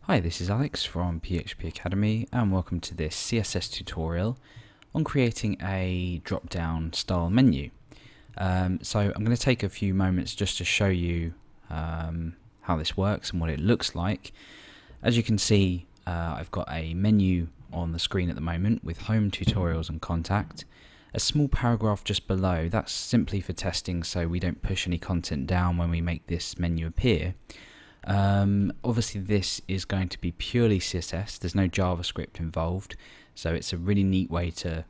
Hi, this is Alex from PHP Academy and welcome to this CSS tutorial on creating a drop-down style menu. So I'm going to take a few moments just to show you how this works and what it looks like. As you can see, I've got a menu on the screen at the moment with home, tutorials and contact. A small paragraph just below, that's simply for testing so we don't push any content down when we make this menu appear. Obviously this is going to be purely CSS, there's no JavaScript involved, so it's a really neat way to,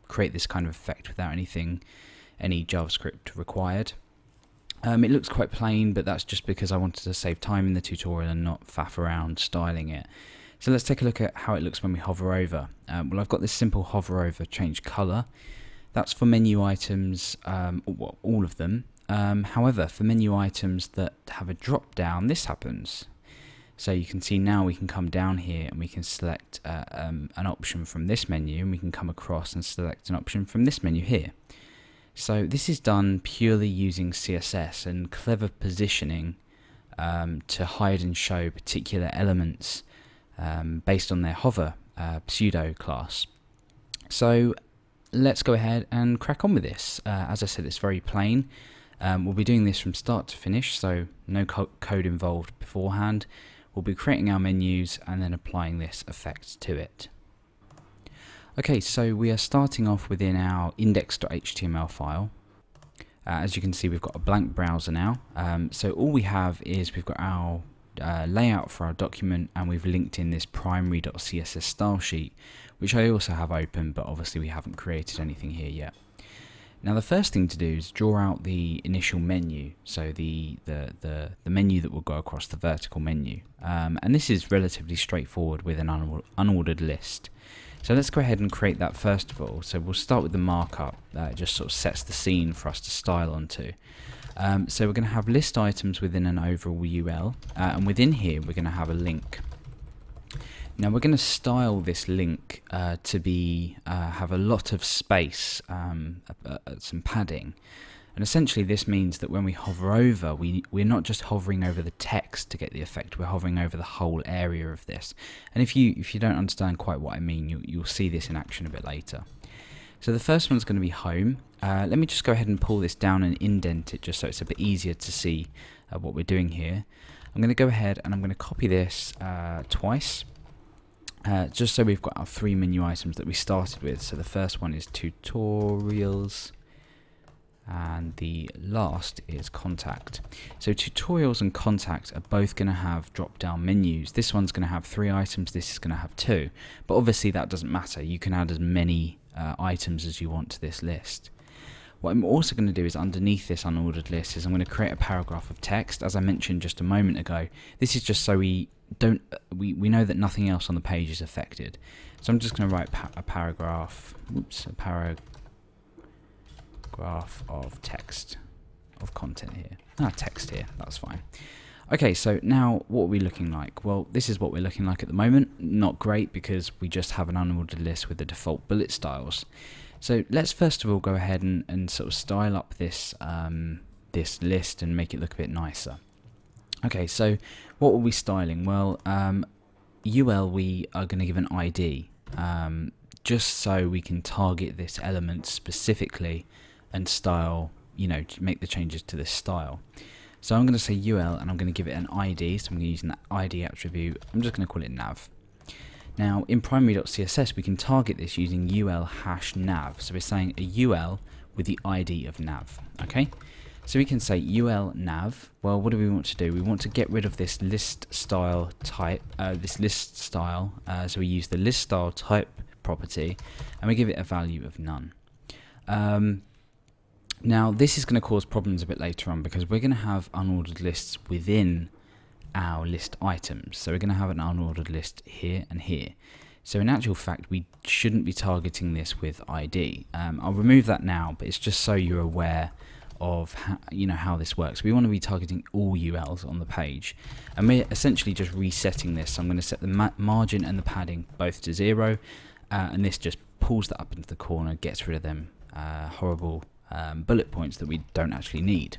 create this kind of effect without any JavaScript required. It looks quite plain, but that's just because I wanted to save time in the tutorial and not faff around styling it. So let's take a look at how it looks when we hover over. Well, I've got this simple hover over change color. That's for menu items, all of them. However, for menu items that have a drop down, this happens. So you can see now we can come down here and we can select an option from this menu, and we can come across and select an option from this menu here. So this is done purely using CSS and clever positioning to hide and show particular elements based on their hover pseudo class. So let's go ahead and crack on with this. As I said, it's very plain. We'll be doing this from start to finish, so no code involved beforehand. We'll be creating our menus and then applying this effect to it. Okay, so we are starting off within our index.html file. As you can see, we've got a blank browser now. So all we have is we've got our layout for our document, and we've linked in this primary.css style sheet, which I also have open, but obviously we haven't created anything here yet. Now the first thing to do is draw out the initial menu, so the menu that will go across the vertical menu. And this is relatively straightforward with an unordered list. So let's go ahead and create that first of all. So we'll start with the markup that just sort of sets the scene for us to style onto. So we're going to have list items within an overall UL, and within here we're going to have a link. Now we're going to style this link to be have a lot of space, some padding, and essentially this means that when we hover over, we're not just hovering over the text to get the effect, we're hovering over the whole area of this. And if you don't understand quite what I mean, you'll see this in action a bit later. So the first one's going to be home. Let me just go ahead and pull this down and indent it just so it's a bit easier to see what we're doing here. I'm going to go ahead and I'm going to copy this twice. Just so we've got our three menu items that we started with. So the first one is tutorials and the last is contact. So tutorials and contact are both going to have drop down menus. This one's going to have 3 items, this is going to have 2, but obviously that doesn't matter. You can add as many items as you want to this list. What I'm also going to do is underneath this unordered list is I'm going to create a paragraph of text. As I mentioned just a moment ago, this is just so we know that nothing else on the page is affected. So I'm just going to write a paragraph of text, of content here. Text here, that's fine. Okay, so now what are we looking like? Well, this is what we're looking like at the moment. Not great because we just have an unordered list with the default bullet styles. So let's first of all go ahead and sort of style up this this list and make it look a bit nicer. Okay, so what are we styling? Well, UL we are going to give an ID, just so we can target this element specifically and style, make the changes to this style. So I'm going to say UL and I'm going to give it an ID, so I'm going to use an ID attribute. I'm just going to call it nav. Now in primary.css we can target this using UL #nav, so we're saying a UL with the ID of nav, okay? So we can say UL nav. Well, what do we want to do? We want to get rid of this list style type, so we use the list style type property and we give it a value of none. Now this is going to cause problems a bit later on because we're going to have unordered lists within our list items. So we're going to have an unordered list here and here. So in actual fact we shouldn't be targeting this with ID. I'll remove that now, but it's just so you're aware of how this works. We want to be targeting all ULs on the page, and we're essentially just resetting this. So I'm going to set the margin and the padding both to 0, and this just pulls that up into the corner, gets rid of them horrible bullet points that we don't actually need.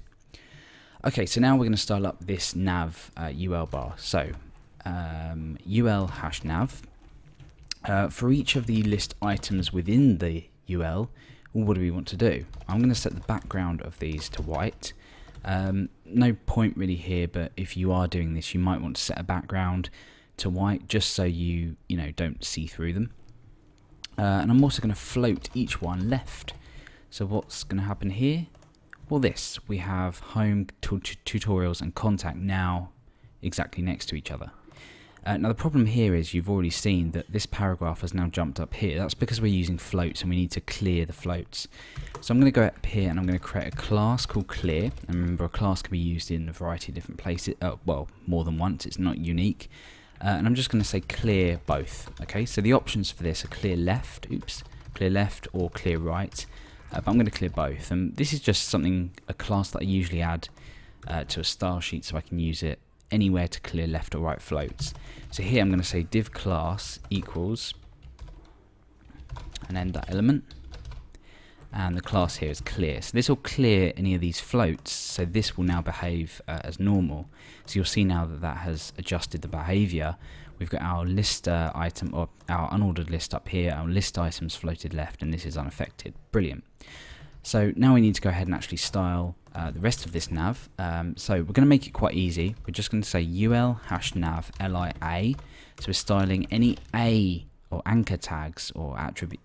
Okay, so now we're going to style up this nav UL bar. So ul hash nav. For each of the list items within the ul, what do we want to do? I'm going to set the background of these to white. No point really here, but if you are doing this, you might want to set a background to white just so you don't see through them. And I'm also going to float each one left. So what's going to happen here? Well, we have home, tutorials and contact now exactly next to each other. Now the problem here is you've already seen that this paragraph has now jumped up here. That's because we're using floats and we need to clear the floats. So I'm going to go up here and I'm going to create a class called clear. And remember, a class can be used in a variety of different places. Well, more than once. It's not unique. And I'm just going to say clear both. Okay, so the options for this are clear left, clear left or clear right. But I'm going to clear both. And this is just a class that I usually add to a style sheet so I can use it anywhere to clear left or right floats. So here I'm going to say div class equals and end that element, and the class here is clear. So this will clear any of these floats, so this will now behave as normal. So you'll see now that that has adjusted the behavior. We've got our list item, or our unordered list up here, our list items floated left, and this is unaffected. Brilliant. So now we need to go ahead and actually style the rest of this nav. So we're going to make it quite easy. We're just going to say ul hash nav lia. So we're styling any a or anchor tags or attribute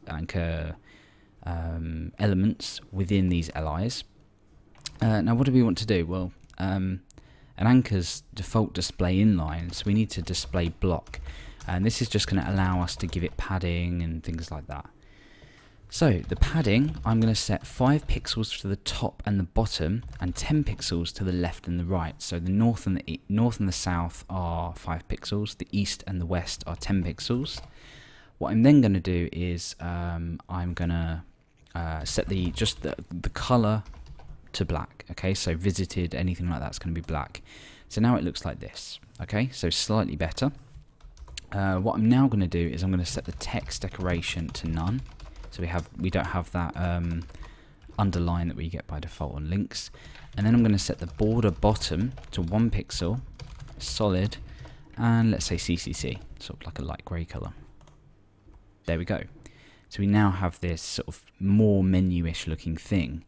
anchor elements within these li's. Now what do we want to do? Well, an anchor's default display inline, so we need to display block, and this is just going to allow us to give it padding and things like that. So the padding, I'm going to set 5 pixels to the top and the bottom and 10 pixels to the left and the right. So the north and the south are 5 pixels, the east and the west are 10 pixels. What I'm then going to do is I'm going to set the color to black. Okay, so visited, anything like that's going to be black. So now it looks like this. Okay, so slightly better. What I'm now going to do is I'm going to set the text decoration to none. So we don't have that underline that we get by default on links. And then I'm going to set the border bottom to 1 pixel, solid, and let's say CCC, sort of like a light grey colour. There we go. So we now have this sort of more menu-ish looking thing.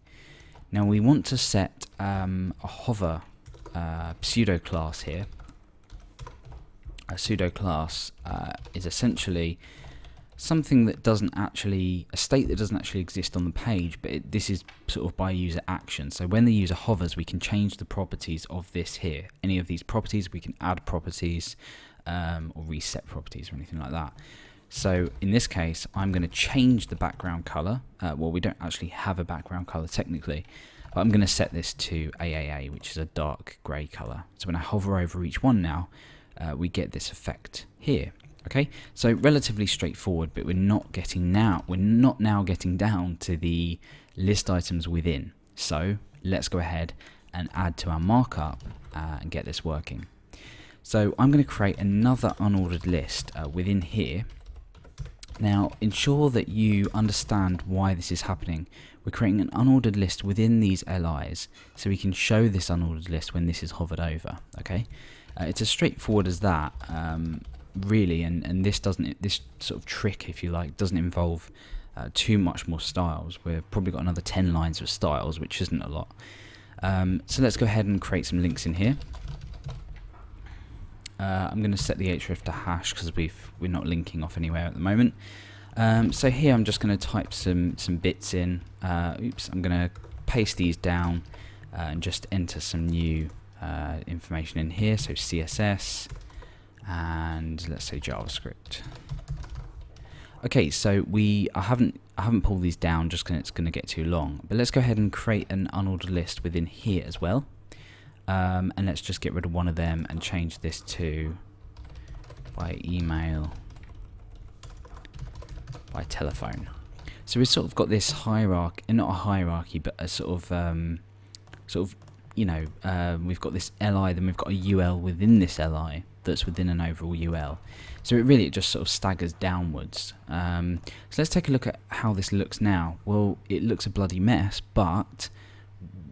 Now we want to set a hover pseudo class here. A pseudo class is essentially something that doesn't actually, a state that doesn't actually exist on the page, but this is sort of by user action. So when the user hovers, we can change the properties of this here. Any of these properties, we can add properties or reset properties or anything like that. So in this case, I'm going to change the background color. Well, we don't actually have a background color technically, but I'm going to set this to AAA, which is a dark grey color. So when I hover over each one now, we get this effect here. Okay, so relatively straightforward, but we're not now getting down to the list items within. So let's go ahead and add to our markup and get this working. So I'm going to create another unordered list within here. Now ensure that you understand why this is happening. We're creating an unordered list within these LIs, so we can show this unordered list when this is hovered over. Okay, it's as straightforward as that. Really, and this sort of trick, if you like, doesn't involve too much more styles. We've probably got another 10 lines of styles, which isn't a lot. So let's go ahead and create some links in here. I'm going to set the href to hash because we're not linking off anywhere at the moment. So here I'm just going to type some bits in. I'm going to paste these down and just enter some new information in here. So CSS. And let's say JavaScript. Okay, so I haven't pulled these down just because it's going to get too long. But let's go ahead and create an unordered list within here as well. And let's just get rid of one of them and change this to by email, by telephone. So we've sort of got this hierarchy, not a hierarchy, but a sort of we've got this li, then we've got a ul within this li that's within an overall ul. So it just sort of staggers downwards. So let's take a look at how this looks now. Well, it looks a bloody mess, but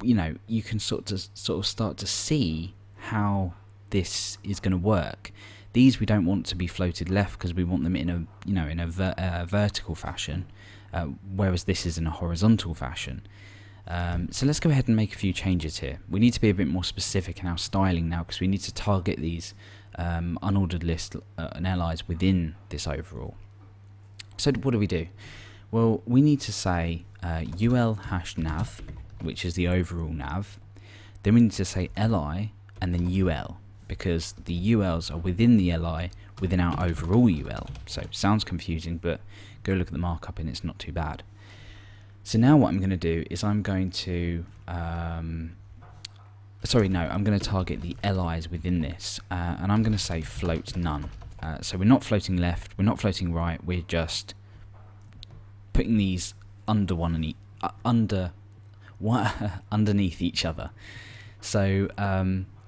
you can sort of start to see how this is going to work. These we don't want to be floated left because we want them in a vertical fashion, whereas this is in a horizontal fashion. So let's go ahead and make a few changes here. We need to be a bit more specific in our styling now because we need to target these unordered list and LIs within this overall. So what do? Well, we need to say ul hash nav, which is the overall nav. Then we need to say li and then ul, because the ULs are within the li within our overall UL. So it sounds confusing, but go look at the markup and it's not too bad. So now what I'm going to do is I'm going to I'm going to target the LIs within this, and I'm going to say float none. So we're not floating left, we're not floating right, we're just putting these underneath each other. So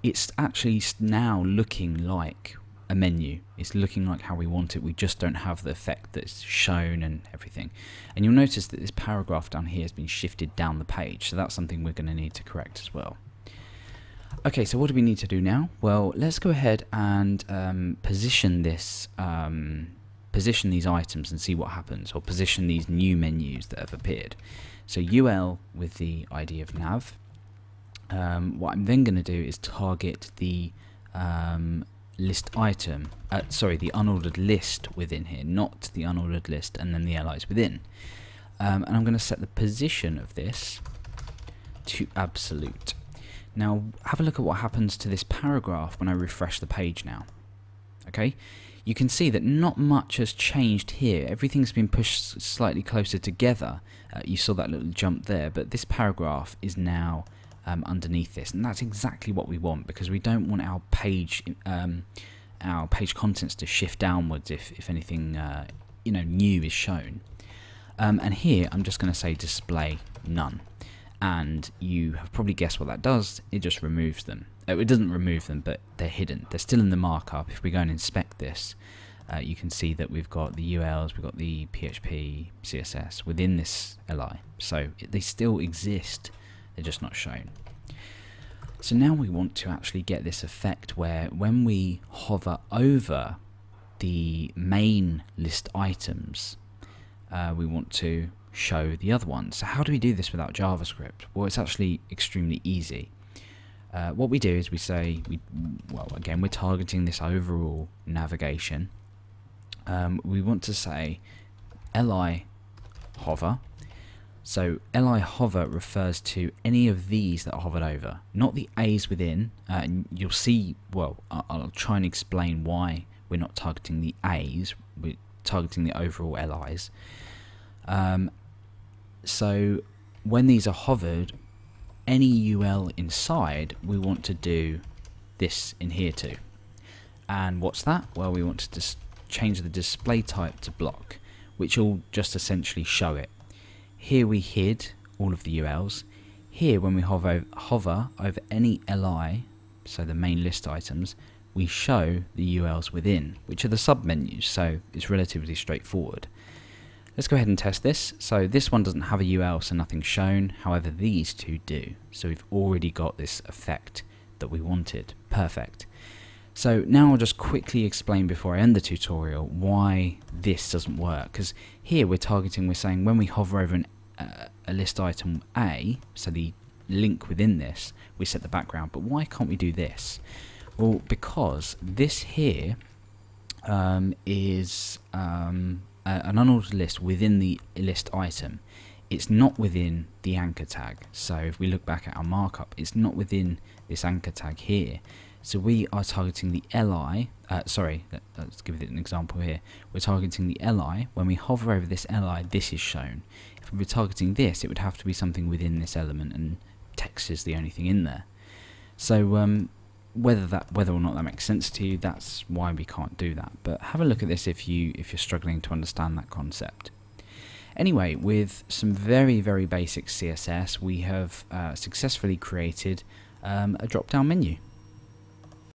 it's actually now looking like a menu. It's looking like how we want it. We just don't have the effect that's shown and everything. And you'll notice that this paragraph down here has been shifted down the page, so that's something we're going to need to correct as well. Okay, so what do we need to do now? Well, let's go ahead and position these items and see what happens, or position these new menus that have appeared. So ul with the ID of nav. What I'm then going to do is target the list item, the unordered list within here, not the unordered list and then the LIs within. And I'm going to set the position of this to absolute. Now have a look at what happens to this paragraph when I refresh the page now. Okay, you can see that not much has changed here. Everything's been pushed slightly closer together. You saw that little jump there, but this paragraph is now underneath this, and that's exactly what we want, because we don't want our page contents to shift downwards if anything new is shown. And here I'm just going to say display none, and you have probably guessed what that does. It just removes them. It doesn't remove them, but they're hidden. They're still in the markup. If we go and inspect this, you can see that we've got the ULs, we've got the PHP, CSS within this LI, so they still exist. They're just not shown. So now we want to actually get this effect where when we hover over the main list items, we want to show the other ones. So how do we do this without JavaScript? Well, it's actually extremely easy. What we do is we say, again, we're targeting this overall navigation. We want to say li hover. So li hover refers to any of these that are hovered over, not the A's within. And you'll see, I'll try and explain why we're not targeting the A's, we're targeting the overall LIs. So when these are hovered, any UL inside, we want to do this in here too. And what's that? Well, we want to change the display type to block, which will just essentially show it. Here we hid all of the ULs. Here, when we hover over any LI, so the main list items, we show the ULs within, which are the submenus, so it's relatively straightforward. Let's go ahead and test this. So this one doesn't have a UL, so nothing's shown. However, these two do. So we've already got this effect that we wanted. Perfect. So now I'll just quickly explain before I end the tutorial why this doesn't work. Because here we're saying when we hover over a list item A, so the link within this, we set the background. But why can't we do this? Well, because this here is an unordered list within the list item. It's not within the anchor tag. So if we look back at our markup, it's not within this anchor tag here. So we are targeting the LI, let's give it an example here. We're targeting the LI. When we hover over this LI, this is shown. If we were targeting this, it would have to be something within this element, and text is the only thing in there. So whether or not that makes sense to you, that's why we can't do that. But have a look at this if you're struggling to understand that concept. Anyway, with some very, very basic CSS, we have successfully created a drop-down menu.